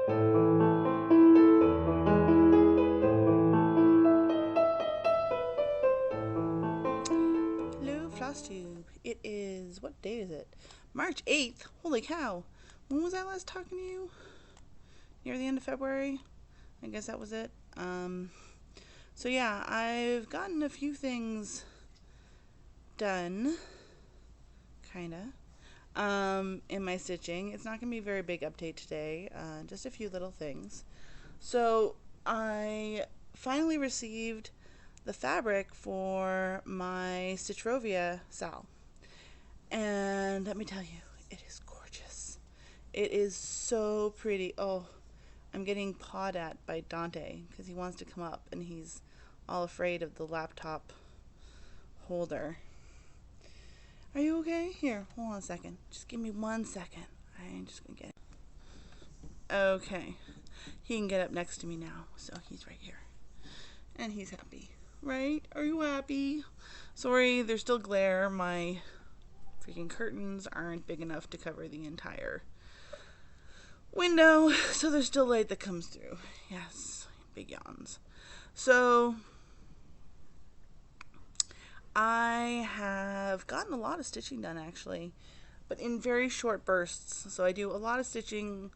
Hello, FlossTube. It is, what day is it? March 8th. Holy cow. When was I last talking to you? Near the end of February? I guess that was it. So yeah, I've gotten a few things done, kinda, in my stitching. It's not going to be a very big update today, just a few little things. So I finally received the fabric for my Stitchrovia Sal. And let me tell you, it is gorgeous. It is so pretty. Oh, I'm getting pawed at by Dante because he wants to come up and he's all afraid of the laptop holder. Are you okay? Here, hold on a second. Just give me 1 second. I'm just gonna get it. Okay. He can get up next to me now, so he's right here. And he's happy. Right? Are you happy? Sorry, there's still glare. My freaking curtains aren't big enough to cover the entire window, so there's still light that comes through. Yes, big yawns. So I have gotten a lot of stitching done actually, but in very short bursts. So I do a lot of stitching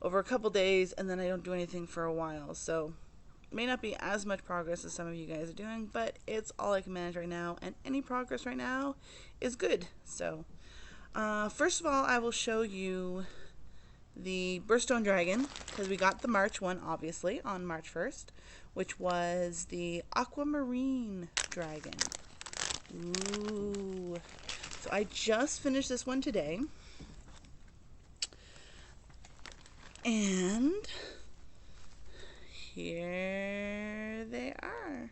over a couple days and then I don't do anything for a while. So it may not be as much progress as some of you guys are doing, but it's all I can manage right now, and any progress right now is good. So first of all, I will show you the Birthstone Dragon, because we got the March one obviously on March 1st, which was the Aquamarine Dragon. Ooh. So I just finished this one today. And here they are.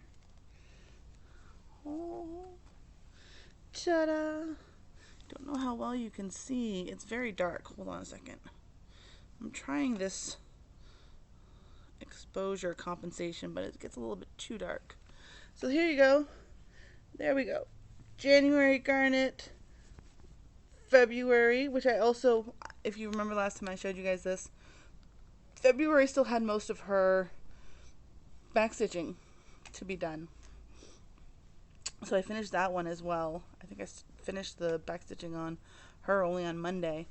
Oh, ta-da. Don't know how well you can see. It's very dark. Hold on a second. I'm trying this exposure compensation, but it gets a little bit too dark. So here you go. There we go. January Garnet, February, which I also, if you remember last time I showed you guys this, February still had most of her backstitching to be done. So I finished that one as well. I think I finished the backstitching on her only on Monday.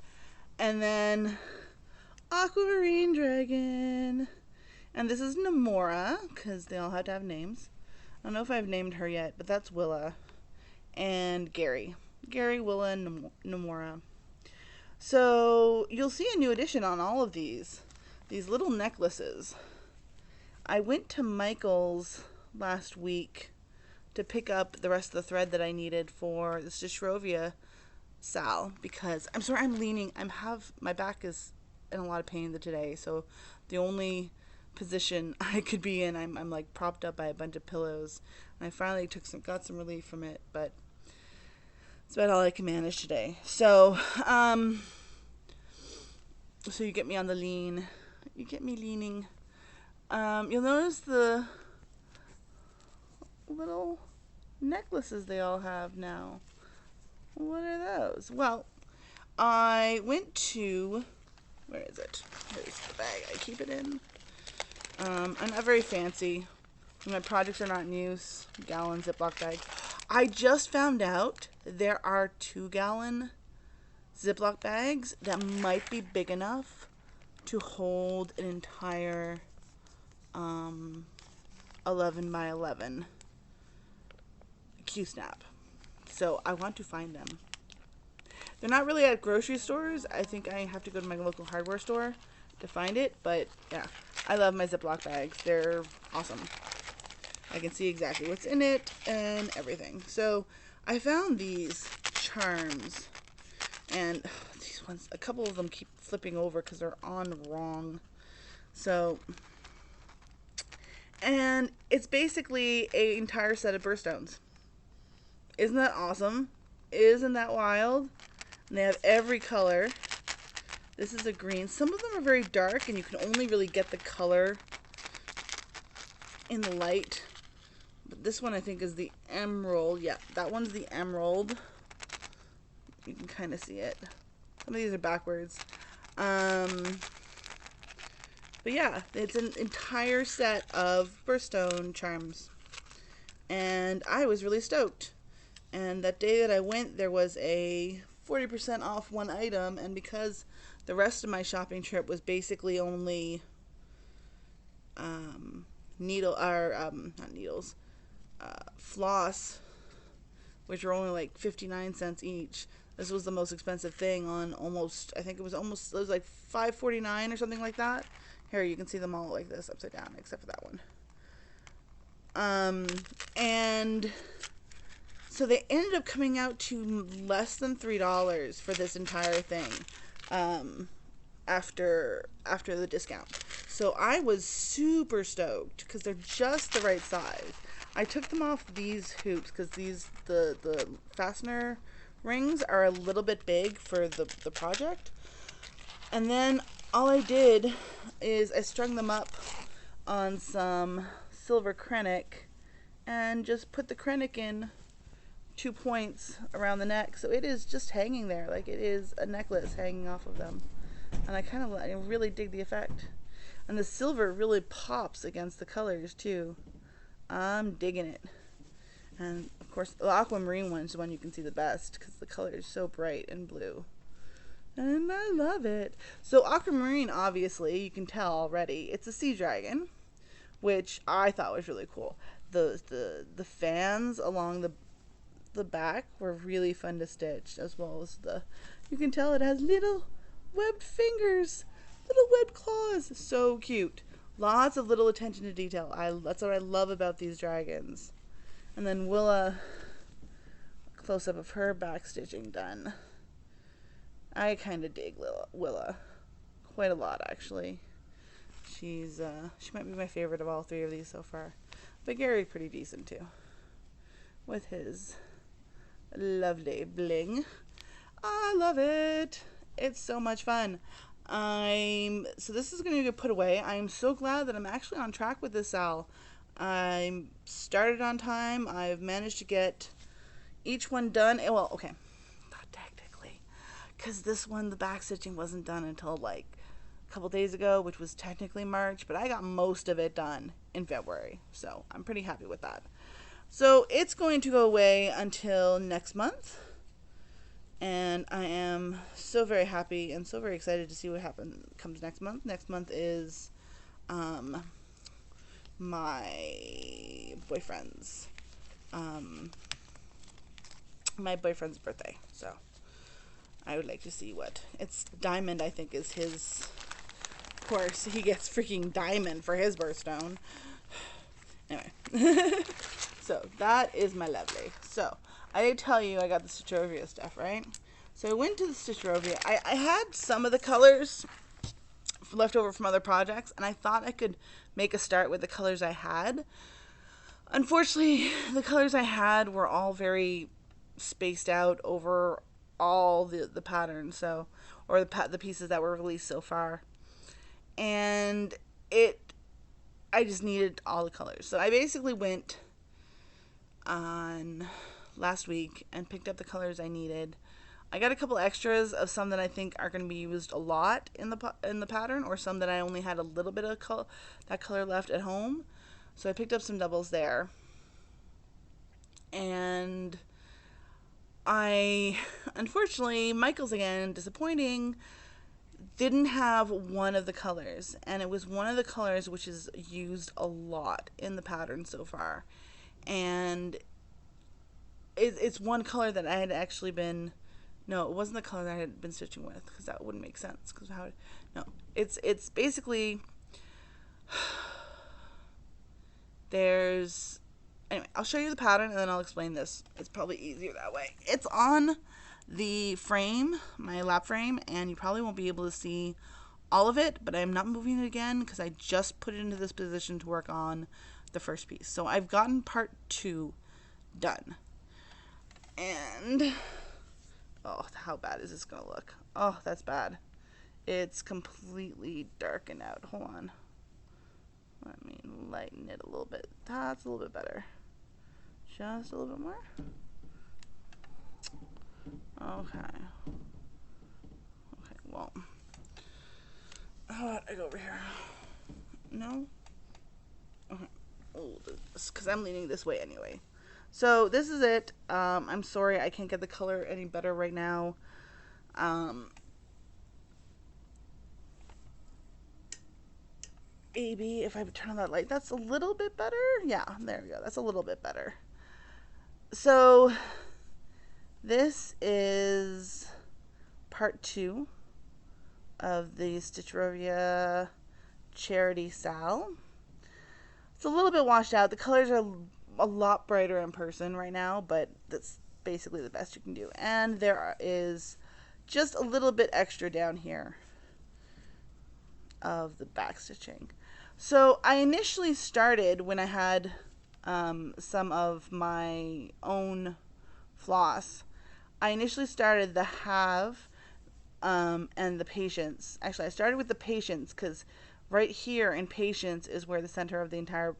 And then Aquamarine Dragon. And this is Namora, because they all have to have names. I don't know if I've named her yet, but that's Willa. And Gary. Gary, Willa, and Namora. So you'll see a new addition on all of these. These little necklaces. I went to Michael's last week to pick up the rest of the thread that I needed for the Stitchrovia Sal, because I'm sorry, I'm leaning. My back is in a lot of pain today, so the only position I could be in, I'm like propped up by a bunch of pillows, and I finally got some relief from it, but it's about all I can manage today. So so you get me on the lean. You get me leaning. You'll notice the little necklaces they all have now. What are those? Well, I went to, where is it? Here's the bag I keep it in. I'm not very fancy. My projects are not in use. Gallon Ziploc bag. I just found out there are 2-gallon Ziploc bags that might be big enough to hold an entire 11 by 11 Q-snap. So I want to find them. They're not really at grocery stores. I think I have to go to my local hardware store to find it, but yeah, I love my Ziploc bags. They're awesome. I can see exactly what's in it and everything. So I found these charms, and these ones, a couple of them keep flipping over because they're on wrong. So, and it's basically an entire set of birthstones. Isn't that awesome? Isn't that wild? And they have every color. This is a green. Some of them are very dark and you can only really get the color in the light. But this one I think is the emerald. Yeah, that one's the emerald. You can kind of see it. Some of these are backwards. But yeah, it's an entire set of birthstone charms. And I was really stoked. And that day that I went, there was a 40% off one item. And because the rest of my shopping trip was basically only floss, which were only like 59 cents each. This was the most expensive thing on almost, I think it was like $5.49 or something like that. Here, you can see them all like this, upside down, except for that one. And so they ended up coming out to less than $3 for this entire thing, after the discount. So I was super stoked because they're just the right size. I took them off these hoops because the fastener rings are a little bit big for the project. And then all I did is I strung them up on some silver krennic and just put the krennic in 2 points around the neck. So it is just hanging there like it is a necklace hanging off of them. And I really dig the effect. And the silver really pops against the colors too. I'm digging it. And of course the aquamarine one is the one you can see the best because the color is so bright and blue. And I love it. So aquamarine, obviously, you can tell already, it's a sea dragon, which I thought was really cool. The fans along the back were really fun to stitch, as well as you can tell it has little webbed fingers, little webbed claws. So cute. Lots of little attention to detail. That's what I love about these dragons. And then Willa, close up of her back stitching done. I kind of dig Willa quite a lot, actually. She might be my favorite of all three of these so far. But Gary's pretty decent too, with his lovely bling. I love it. It's so much fun. So this is going to get put away. I'm so glad that I'm actually on track with this Sal. I started on time. I've managed to get each one done. Well, okay, not technically, because this one, the back stitching wasn't done until like a couple days ago, which was technically March, but I got most of it done in February, so I'm pretty happy with that. So it's going to go away until next month, and I am so very happy and so very excited to see what comes next month. Next month is my boyfriend's birthday, so I would like to see what it's. Diamond, I think, is his. Of course, he gets freaking diamond for his birthstone. Anyway, so that is my lovely. So I did tell you I got the Stitchovia stuff, right? So I went to the Stitchovia. I had some of the colors left over from other projects, and I thought I could make a start with the colors I had. Unfortunately, the colors I had were all very spaced out over all the patterns, so, or the pieces that were released so far, and I just needed all the colors. So I basically went on last week and picked up the colors I needed. I got a couple extras of some that I think are going to be used a lot in the pattern, or some that I only had a little bit of that color left at home. So I picked up some doubles there. And unfortunately, Michael's again, disappointing, didn't have one of the colors. And it was one of the colors which is used a lot in the pattern so far. And it's one color that I had actually been... No, it wasn't the color that I had been stitching with, because that wouldn't make sense. It's basically... Anyway, I'll show you the pattern and then I'll explain this. It's probably easier that way. It's on the frame, my lap frame, and you probably won't be able to see all of it, but I'm not moving it again because I just put it into this position to work on the first piece. So I've gotten part 2 done. And... oh, how bad is this going to look? Oh, that's bad. It's completely darkened out. Hold on. Let me lighten it a little bit. That's a little bit better. Just a little bit more. Okay. Okay, well. How about I go over here? No? Okay. Oh, because I'm leaning this way anyway. So this is it. I'm sorry I can't get the color any better right now. Maybe if I turn on that light, that's a little bit better. Yeah, there we go. That's a little bit better. So this is part 2 of the Stitcherovia Charity Sal. It's a little bit washed out. The colors are a lot brighter in person right now, but that's basically the best you can do. And there is just a little bit extra down here of the back stitching. So I initially started when I had some of my own floss. I initially started the Have and the Patience. Actually, I started with the Patience because right here in Patience is where the center of the entire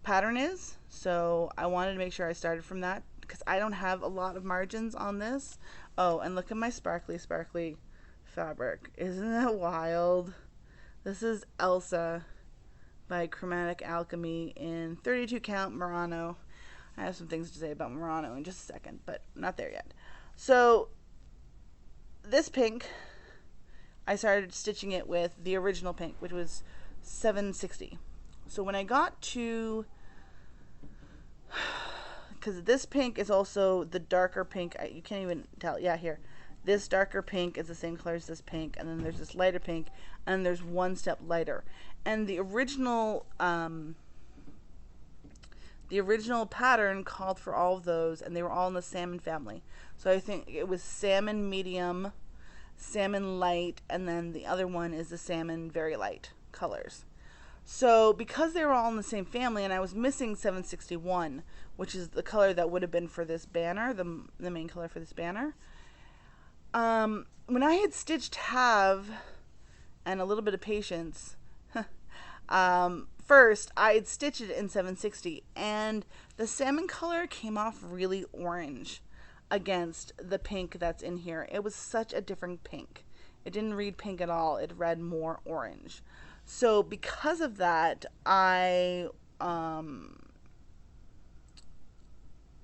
pattern is. So I wanted to make sure I started from that because I don't have a lot of margins on this. Oh, and look at my sparkly, sparkly fabric. Isn't that wild? This is Elsa by Chromatic Alchemy in 32 count Murano. I have some things to say about Murano in just a second, but not there yet. So this pink, I started stitching it with the original pink, which was 760. So when I got to, because this pink is also the darker pink, you can't even tell, yeah, here. This darker pink is the same color as this pink, and then there's this lighter pink, and there's one step lighter. And the original pattern called for all of those, and they were all in the salmon family. So I think it was salmon medium, salmon light, and then the other one is the salmon very light colors. So because they were all in the same family, and I was missing 761, which is the color that would have been for this banner, the main color for this banner. When I had stitched Have and a little bit of Patience, first I had stitched it in 760, and the salmon color came off really orange against the pink that's in here. It was such a different pink. It didn't read pink at all. It read more orange. So because of that, I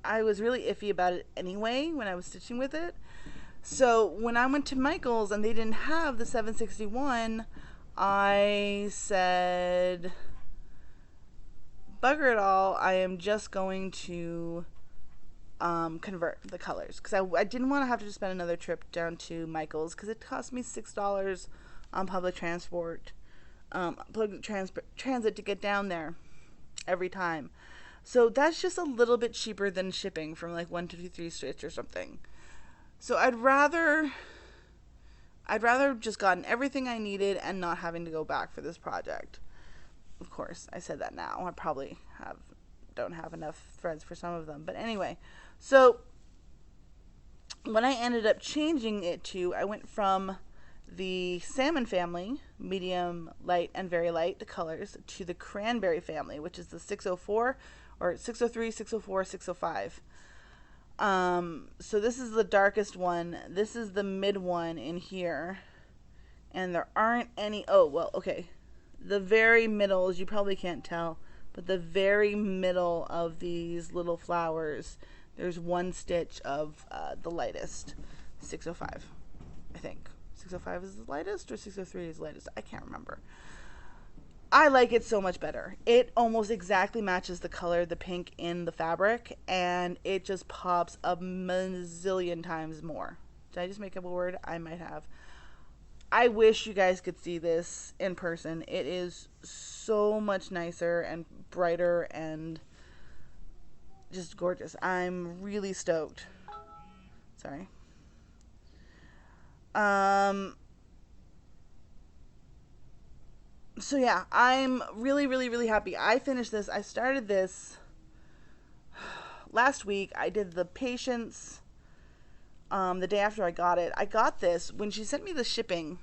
was really iffy about it anyway when I was stitching with it. So when I went to Michael's and they didn't have the 761, I said, bugger it all, I am just going to convert the colors. Because I didn't want to have to spend another trip down to Michael's because it cost me $6 on public transport, transit to get down there every time. So that's just a little bit cheaper than shipping from like 123 Stitch or something. So I'd rather just gotten everything I needed and not having to go back for this project. Of course, I said that now. I probably don't have enough threads for some of them. But anyway, so when I ended up changing it to, I went from the salmon family, medium, light, and very light, the colors, to the cranberry family, which is the 604, or 603, 604, 605. So this is the darkest one. This is the mid one in here. And there aren't any, oh, well, okay. The very middle, as you probably can't tell, but the very middle of these little flowers, there's one stitch of the lightest, 605, I think. 605 is the lightest, or 603 is the lightest? I can't remember. I like it so much better. It almost exactly matches the color, the pink in the fabric, and it just pops a mazillion times more. Did I just make up a word? I might have. I wish you guys could see this in person. It is so much nicer and brighter and just gorgeous. I'm really stoked. Sorry. So yeah, I'm really, really, really happy. I finished this. I started this last week. I did the Patience the day after I got it. I got this when she sent me the shipping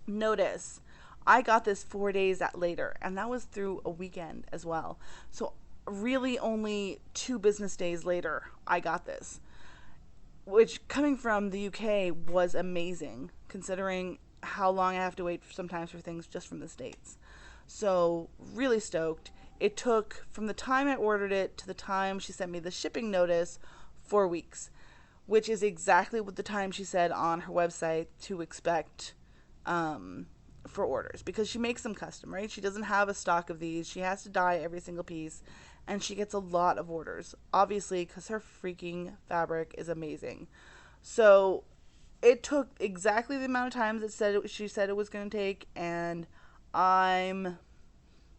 notice. I got this 4 days later, and that was through a weekend as well. So really only 2 business days later, I got this, which coming from the UK was amazing, considering how long I have to wait sometimes for things just from the States. So really stoked. It took from the time I ordered it to the time she sent me the shipping notice 4 weeks, which is exactly what the time she said on her website to expect for orders, because she makes them custom, right? She doesn't have a stock of these. She has to dye every single piece, and she gets a lot of orders, obviously, because her freaking fabric is amazing. So it took exactly the amount of time that she said it was going to take, and I'm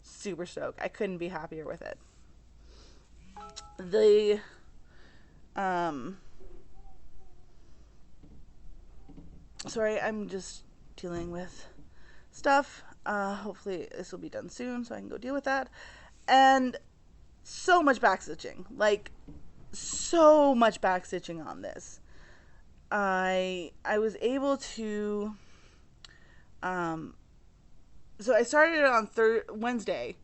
super stoked. I couldn't be happier with it. The sorry, I'm just dealing with stuff. Hopefully this will be done soon so I can go deal with that. And so much back stitching, like so much back stitching on this. I was able to so I started it on Wednesday,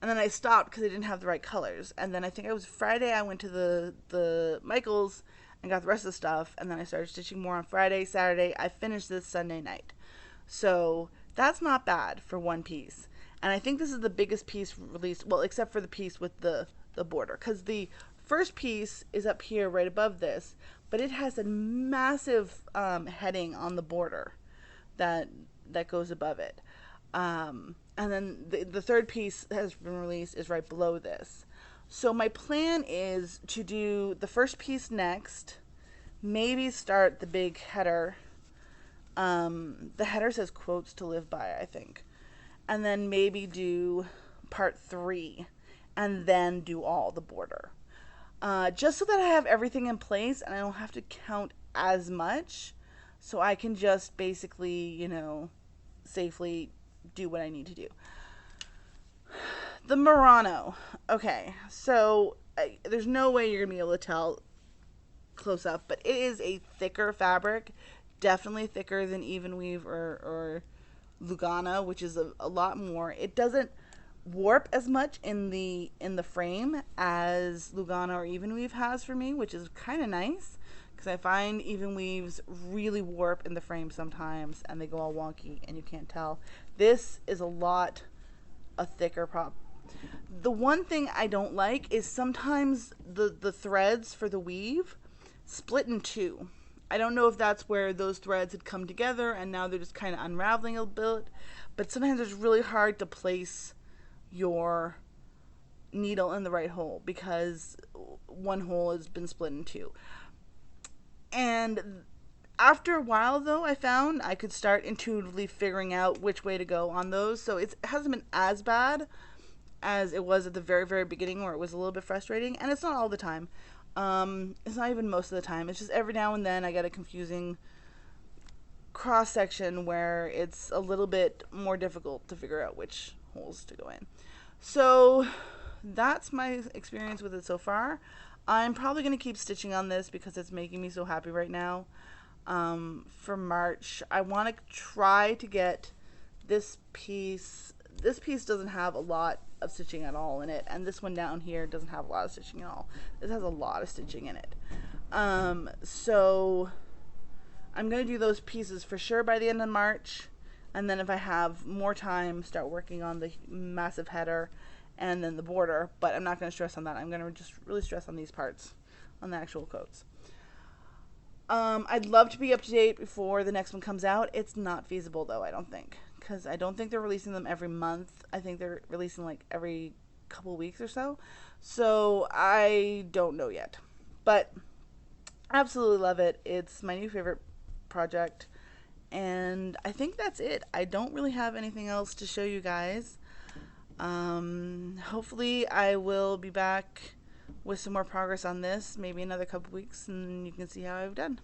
and then I stopped because I didn't have the right colors. And then I think it was Friday I went to the Michaels and got the rest of the stuff, and then I started stitching more on Friday, Saturday. I finished this Sunday night. So that's not bad for one piece. And I think this is the biggest piece released, well, except for the piece with the border, because the first piece is up here right above this, but it has a massive heading on the border that goes above it. And then the third piece has been released is right below this. So my plan is to do the first piece next, maybe start the big header. The header says quotes to live by, I think. And then maybe do part 3 and then do all the border. Just so that I have everything in place and I don't have to count as much, so I can just basically, safely do what I need to do. The Murano. Okay, so there's no way you're going to be able to tell close up, but it is a thicker fabric, definitely thicker than Even Weave or Lugana, which is a lot more. It doesn't warp as much in the frame as Lugana or Even Weave has for me, which is kind of nice, because I find Even Weaves really warp in the frame sometimes and they go all wonky and you can't tell. This is a thicker prop. The one thing I don't like is sometimes the threads for the weave split in two. I don't know if that's where those threads had come together and now they're just kind of unraveling a bit, but sometimes it's really hard to place your needle in the right hole because one hole has been split in two. And after a while, though, I found I could start intuitively figuring out which way to go on those, so it hasn't been as bad as it was at the very, very beginning, where it was a little bit frustrating. And it's not all the time. It's not even most of the time. It's just every now and then I get a confusing cross section where it's a little bit more difficult to figure out which holes to go in. So that's my experience with it so far. I'm probably going to keep stitching on this because it's making me so happy right now. For March, I want to try to get this piece. This piece doesn't have a lot of stitching at all in it, and this one down here doesn't have a lot of stitching at all. This has a lot of stitching in it. So I'm going to do those pieces for sure by the end of March, and then if I have more time, start working on the massive header and then the border, but I'm not going to stress on that. I'm going to just really stress on these parts, on the actual coats. I'd love to be up to date before the next one comes out. It's not feasible, though, I don't think, because I don't think they're releasing them every month. I think they're releasing like every couple weeks or so. So I don't know yet, but absolutely love it. It's my new favorite project, and I think that's it. I don't really have anything else to show you guys. Hopefully I will be back with some more progress on this, maybe another couple weeks, and you can see how I've done.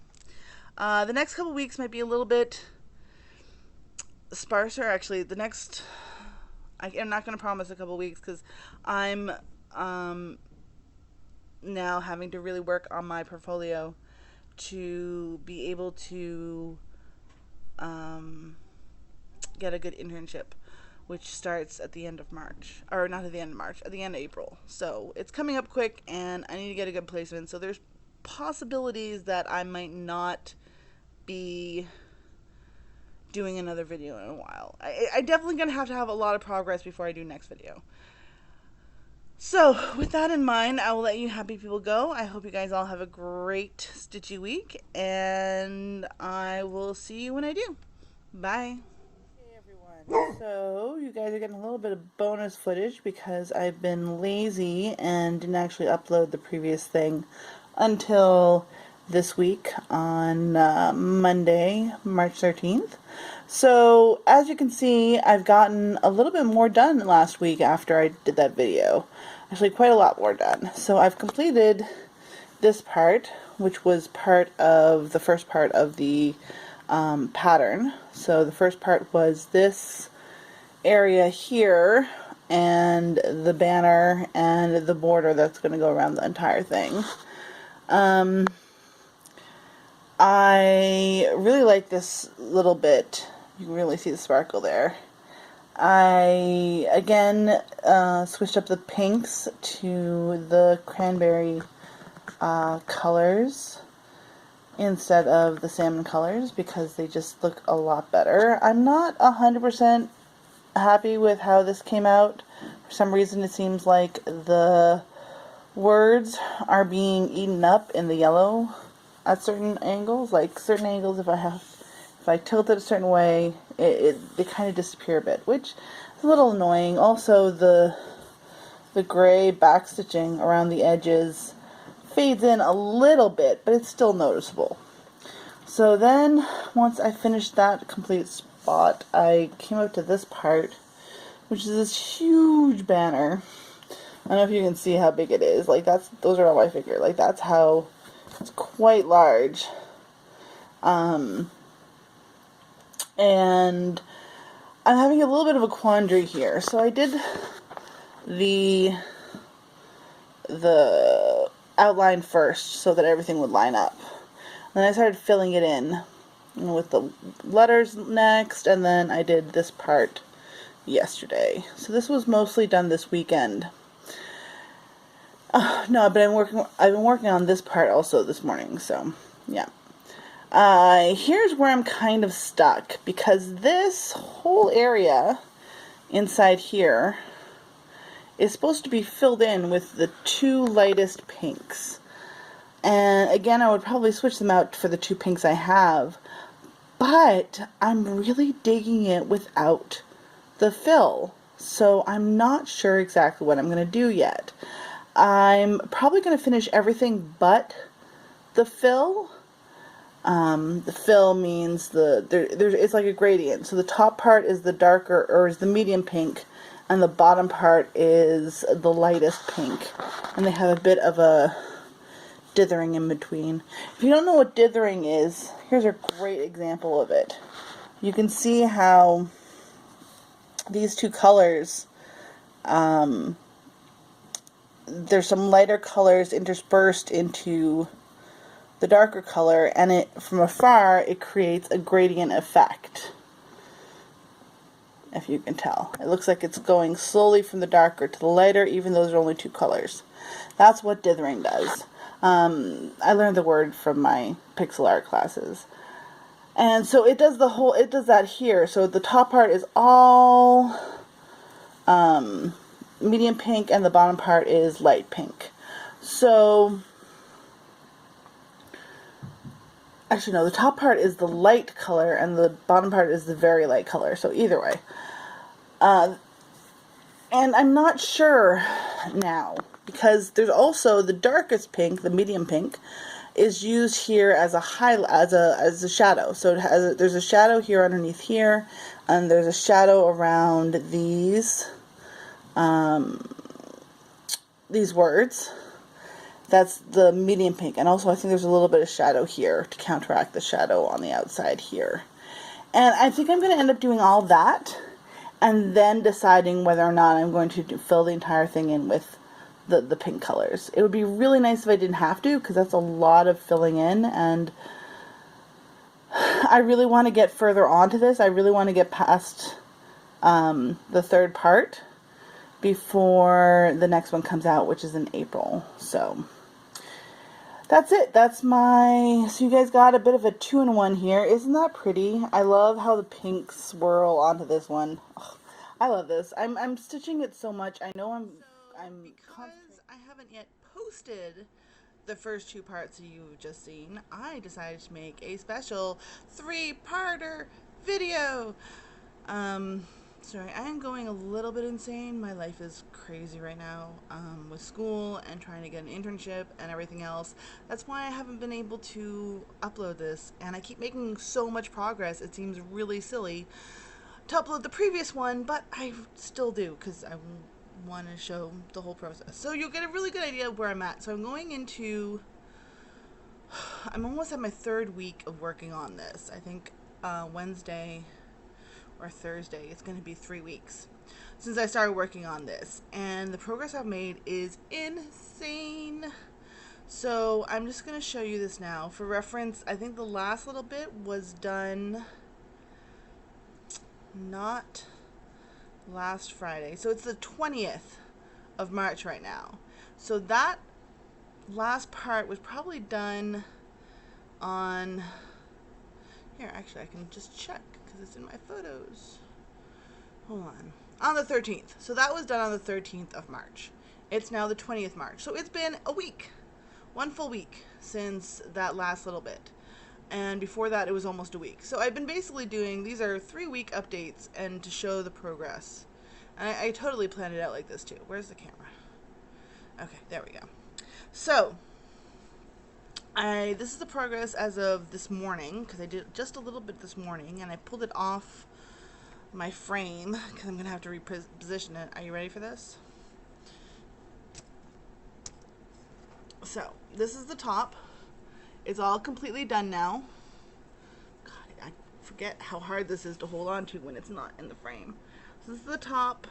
The next couple weeks might be a little bit sparser. Actually, the next, I'm not going to promise a couple weeks because I'm now having to really work on my portfolio to be able to get a good internship, which starts at the end of March, or not at the end of March, at the end of April. So it's coming up quick and I need to get a good placement. So there's possibilities that I might not be doing another video in a while. I definitely gonna have to have a lot of progress before I do next video. So, with that in mind, I will let you happy people go. I hope you guys all have a great stitchy week, and I will see you when I do. Bye. Hey everyone. So, you guys are getting a little bit of bonus footage because I've been lazy and didn't actually upload the previous thing until this week on Monday, March 13th. So, as you can see, I've gotten a little bit more done last week after I did that video. Actually, quite a lot more done. So, I've completed this part, which was part of the first part of the pattern. So, the first part was this area here, and the banner, and the border that's going to go around the entire thing. I really like this little bit. You can really see the sparkle there. I, again, switched up the pinks to the cranberry colors instead of the salmon colors because they just look a lot better. I'm not 100% happy with how this came out. For some reason it seems like the words are being eaten up in the yellow at certain angles. Like certain angles, if I tilt it a certain way, they kind of disappear a bit, which is a little annoying. Also, the gray backstitching around the edges fades in a little bit, but it's still noticeable. So then, once I finished that complete spot, I came up to this part, which is this huge banner. I don't know if you can see how big it is. Like those are all I figured. Like that's how it's quite large. And I'm having a little bit of a quandary here. So I did the outline first so that everything would line up. Then I started filling it in with the letters next, and then I did this part yesterday. So this was mostly done this weekend. No, but I've been working on this part also this morning, so yeah. Here's where I'm kind of stuck, because this whole area inside here is supposed to be filled in with the two lightest pinks. And again, I would probably switch them out for the two pinks I have, but I'm really digging it without the fill. So I'm not sure exactly what I'm going to do yet. I'm probably going to finish everything but the fill. The fill means it's like a gradient. So the top part is the darker, or is the medium pink, and the bottom part is the lightest pink. And they have a bit of a dithering in between. If you don't know what dithering is, here's a great example of it. You can see how these two colors, there's some lighter colors interspersed into the darker color, and from afar it creates a gradient effect. If you can tell, it looks like it's going slowly from the darker to the lighter, even though there's only two colors. That's what dithering does. I learned the word from my pixel art classes, and so it does that here. So the top part is all medium pink, and the bottom part is light pink. So actually no, the top part is the light color and the bottom part is the very light color. So either way, and I'm not sure now, because there's also the darkest pink, the medium pink, is used here as a as a shadow. So there's a shadow here underneath here, and there's a shadow around these words. That's the medium pink. And also I think there's a little bit of shadow here to counteract the shadow on the outside here. And I think I'm going to end up doing all that and then deciding whether or not I'm going to fill the entire thing in with the pink colors. It would be really nice if I didn't have to, because that's a lot of filling in, and I really want to get further onto this. I really want to get past the third part before the next one comes out, which is in April. So that's it. That's my, so you guys got a bit of a 2-in-1 here. Isn't that pretty? I love how the pink swirl onto this one. Ugh, I love this. I'm stitching it so much. I know because I haven't yet posted the first 2 parts you've just seen, I decided to make a special 3-parter video. Sorry, I am going a little bit insane. My life is crazy right now, with school and trying to get an internship and everything else. That's why I haven't been able to upload this, and I keep making so much progress. It seems really silly to upload the previous one, but I still do because I want to show the whole process. So you'll get a really good idea of where I'm at. So I'm almost at my 3rd week of working on this. I think Wednesday or Thursday, it's going to be 3 weeks since I started working on this, and the progress I've made is insane. So I'm just going to show you this now for reference. I think the last little bit was done not last Friday, so it's the 20th of March right now. So that last part was probably done on here. Actually, I can just check because it's in my photos. Hold on the 13th. So that was done on the 13th of March. It's now the 20th of March. So it's been a week, 1 full week since that last little bit. And before that, it was almost a week. So I've been basically doing, these are 3-week updates and to show the progress. And I totally planned it out like this too. Where's the camera? Okay, there we go. So this is the progress as of this morning, because I did just a little bit this morning, and I pulled it off my frame because I'm going to have to reposition it. Are you ready for this? So this is the top. It's all completely done now. God, I forget how hard this is to hold on to when it's not in the frame. So this is the top.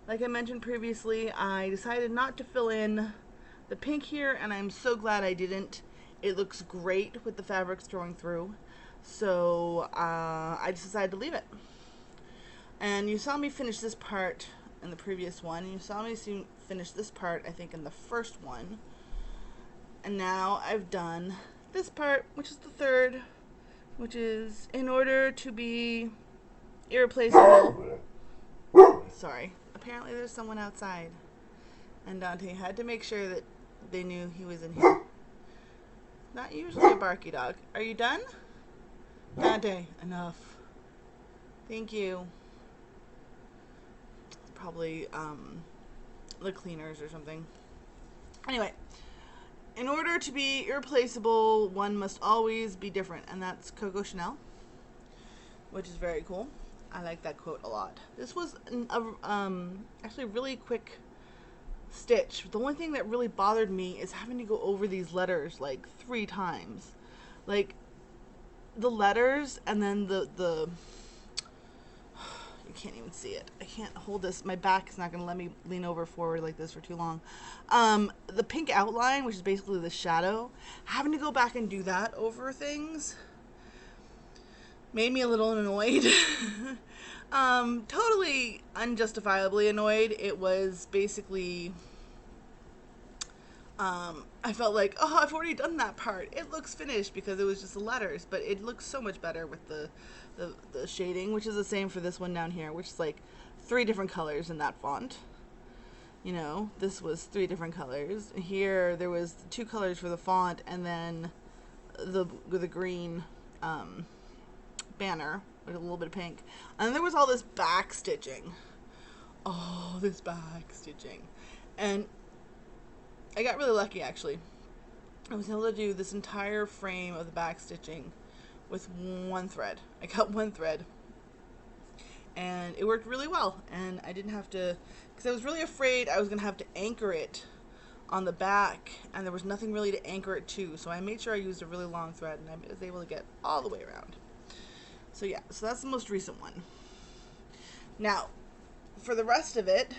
Like I mentioned previously, I decided not to fill in the pink here, and I'm so glad I didn't. It looks great with the fabrics showing through. So I just decided to leave it. And you saw me finish this part in the previous one. You saw me finish this part, I think, in the first one. And now I've done this part, which is the 3rd, which is in order to be irreplaceable. Sorry. Apparently there's someone outside. And Dante had to make sure that they knew he was in here. Not usually a barky dog. Are you done? Dante, enough. Thank you. Probably the cleaners or something. Anyway, in order to be irreplaceable, one must always be different, and that's Coco Chanel, which is very cool. I like that quote a lot. This was actually a really quick stitch. The only thing that really bothered me is having to go over these letters like 3 times. Like the letters, and then the you can't even see it. I can't hold this. My back is not going to let me lean over forward like this for too long. The pink outline, which is basically the shadow, having to go back and do that over things made me a little annoyed. Totally unjustifiably annoyed. It was basically, I felt like, oh, I've already done that part. It looks finished because it was just the letters, but it looks so much better with the shading, which is the same for this one down here, which is like 3 different colors in that font. You know, this was 3 different colors. Here there was 2 colors for the font, and then the green banner with a little bit of pink. And then there was all this back stitching. Oh, this back stitching. And I got really lucky, actually. I was able to do this entire frame of the back stitching with 1 thread. I got 1 thread. And it worked really well. And I didn't have to, because I was really afraid I was going to have to anchor it on the back, and there was nothing really to anchor it to. So I made sure I used a really long thread, and I was able to get all the way around. So yeah, so that's the most recent one. Now, for the rest of it,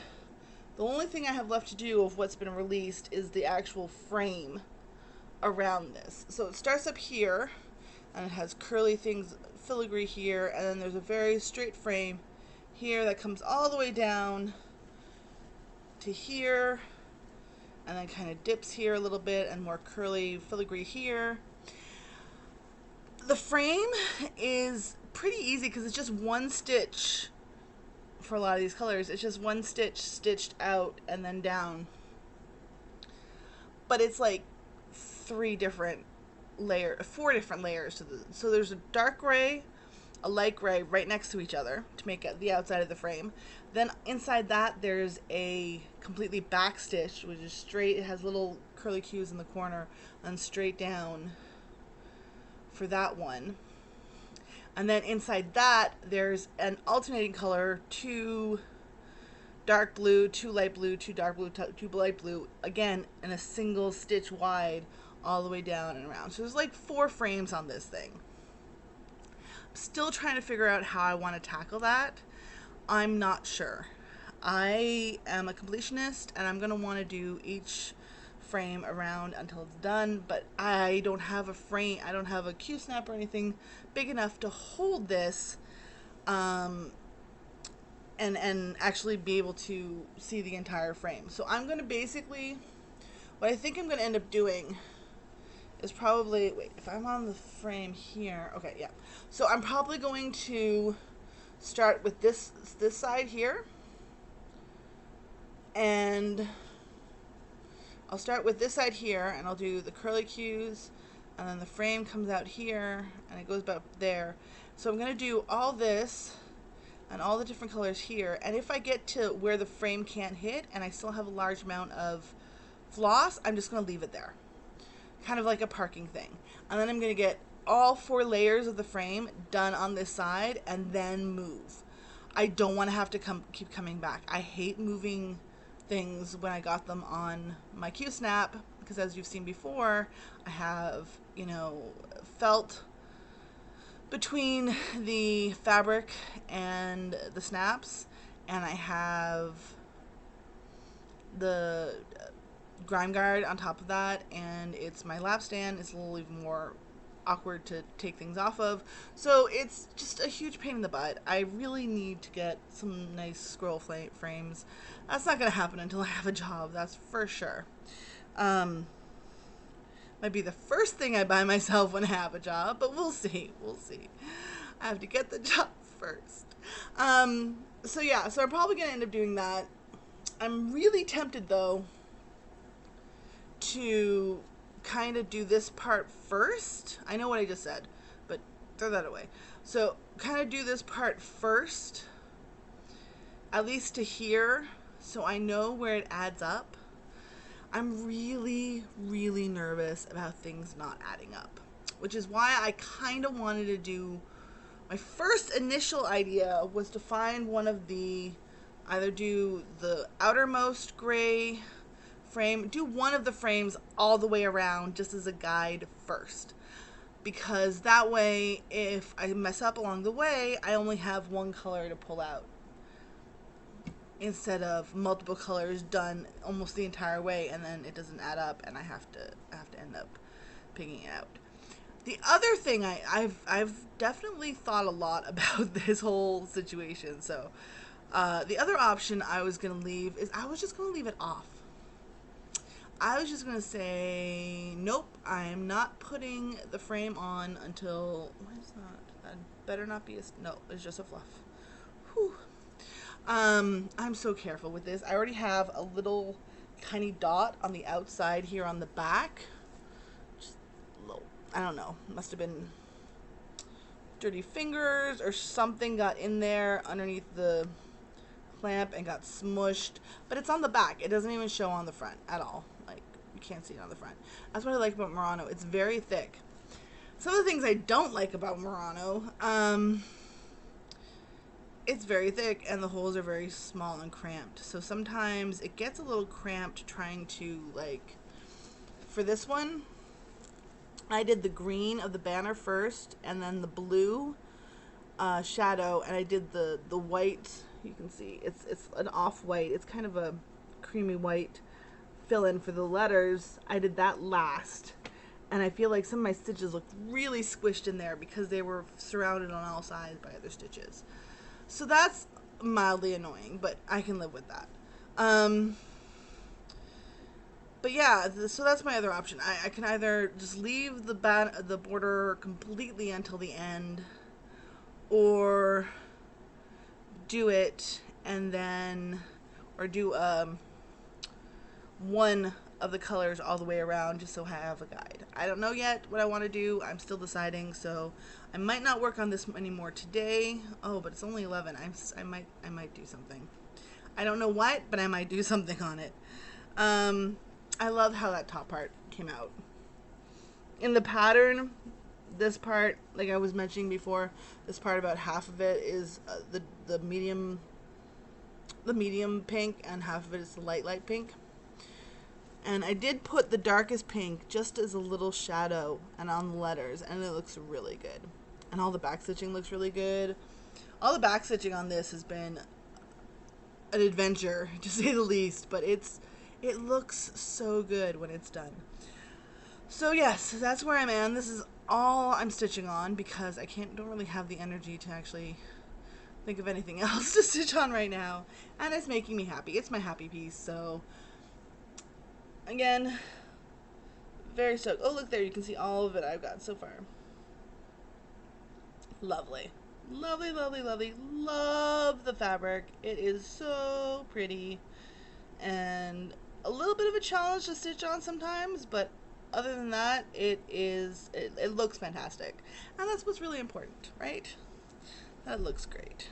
the only thing I have left to do of what's been released is the actual frame around this. So it starts up here, and it has curly things, filigree here, and then there's a very straight frame here that comes all the way down to here, and then kind of dips here a little bit and more curly filigree here. The frame is pretty easy because it's just one stitch for a lot of these colors. It's just one stitch stitched out and then down. But it's like four different layers to so there's a dark gray, a light gray right next to each other to make it the outside of the frame. Then inside that there's a completely back stitch, which is straight. It has little curly cues in the corner and straight down for that one. And then inside that there's an alternating color, 2 dark blue, 2 light blue, 2 dark blue, 2 light blue, again in a single stitch wide all the way down and around. So there's like 4 frames on this thing. I'm still trying to figure out how I want to tackle that. I'm not sure. I am a completionist and I'm going to want to do each frame around until it's done, but I don't have a frame, I don't have a Q-snap or anything big enough to hold this and actually be able to see the entire frame. So I'm going to basically, what I think I'm going to end up doing is probably, wait, if I'm on the frame here, okay, yeah. So I'm probably going to start with this side here, and I'll start with this side here, and I'll do the curly cues, and then the frame comes out here, and it goes about there. So I'm going to do all this and all the different colors here, and if I get to where the frame can't hit and I still have a large amount of floss, I'm just going to leave it there. Kind of like a parking thing. And then I'm going to get all 4 layers of the frame done on this side and then move. I don't want to have to keep coming back. I hate moving things when I got them on my Q-snap because, as you've seen before, I have, you know, felt between the fabric and the snaps, and I have the grime guard on top of that, and it's my lap stand. It's a little even more awkward to take things off of, so it's just a huge pain in the butt. I really need to get some nice scroll frames. That's not going to happen until I have a job, that's for sure. Might be the first thing I buy myself when I have a job, but we'll see. I have to get the job first. So yeah, so I'm probably going to end up doing that. I'm really tempted though to kind of do this part first. I know what I just said, but throw that away. So kind of do this part first, at least to here, so I know where it adds up. I'm really, really nervous about things not adding up, which is why I kind of wanted to do, my first initial idea was to find one of the, either do the outermost gray frame, do one of the frames all the way around just as a guide first, because that way if I mess up along the way I only have one color to pull out instead of multiple colors done almost the entire way, and then it doesn't add up and I have to end up picking it out. The other thing I've definitely thought a lot about this whole situation. So the other option I was going to leave is I was just going to leave it off. I was just going to say, nope, I am not putting the frame on until, why is that better not be a, no, it's just a fluff. Whew. I'm so careful with this. I already have a little tiny dot on the outside here on the back. Just little, I don't know, must have been dirty fingers or something got in there underneath the clamp and got smushed, but it's on the back. It doesn't even show on the front at all. Like, you can't see it on the front. That's what I like about Murano. It's very thick. Some of the things I don't like about Murano, it's very thick and the holes are very small and cramped. So sometimes it gets a little cramped trying to, like, for this one, I did the green of the banner first and then the blue shadow, and I did the white. You can see it's an off-white. It's kind of a creamy white fill-in for the letters. I did that last, and I feel like some of my stitches look really squished in there because they were surrounded on all sides by other stitches. So that's mildly annoying, but I can live with that. But yeah, so that's my other option. I can either just leave the border completely until the end, or do it and then, or do one of the colors all the way around just so I have a guide. I don't know yet what I want to do. I'm still deciding, so I might not work on this anymore today. Oh, but it's only 11. I might do something. I don't know what, but I might do something on it. I love how that top part came out. In the pattern, this part, like I was mentioning before, this part, about half of it is the medium pink, and half of it is the light pink. And I did put the darkest pink just as a little shadow and on the letters, and it looks really good. And all the back stitching looks really good. All the back stitching on this has been an adventure, to say the least, but it looks so good when it's done. So yes, that's where I'm at. This is all I'm stitching on because I don't really have the energy to actually think of anything else to stitch on right now, and it's making me happy. It's my happy piece. So again, very stoked. Oh, look there, you can see all of it I've got so far. Lovely. Lovely, lovely, lovely. Love the fabric. It is so pretty and a little bit of a challenge to stitch on sometimes, but other than that, it looks fantastic. And that's what's really important, right? That looks great.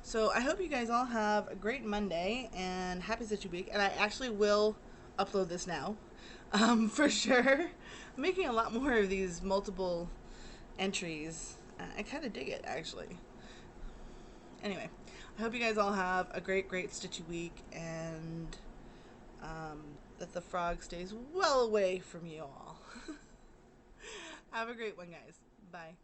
So I hope you guys all have a great Monday and happy stitching week. And I actually will upload this now, for sure. I'm making a lot more of these multiple entries. I kind of dig it, actually. Anyway, I hope you guys all have a great stitchy week, and that the frog stays well away from you all. Have a great one, guys. Bye.